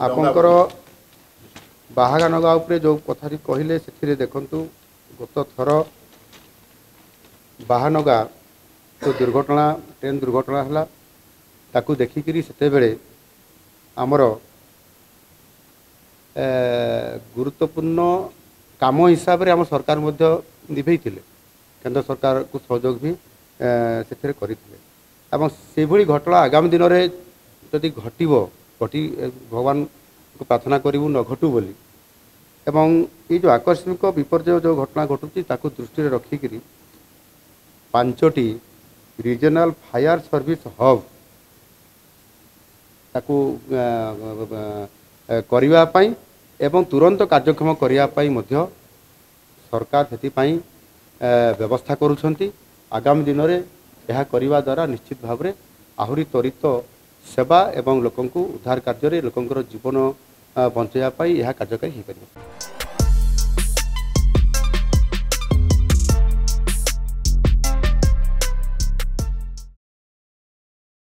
आपणकर बाहागानगा उपरे जो कथा कहले से देखु गत थर बाहानगा जो दुर्घटना ट्रेन दुर्घटना है ताकू देखिकी से आमर गुरुत्वपूर्ण काम हिसाब से आम सरकार निभे केंद्र सरकार को सहयोग भी से से घटना आगामी दिन में जदि घटी भगवान को प्रार्थना करूँ न घटू बोली एवं ये जो आकस्मिक विपर्य जो घटना घटुची ताकू दृष्टि रखिकी 5टी रीजनल फायर सर्विस हब ताकू करिवा पाई एवं तुरंत कार्यक्षम करने मध्य सरकार से व्यवस्था करुछंती। आगामी दिन में यह करने द्वारा निश्चित भाव में आहुरी त्वरित सेवा एवं लोकंकु उद्धार कार्य लोकंकर जीवन बंचाइवाई यह कार्यकारी हो पार।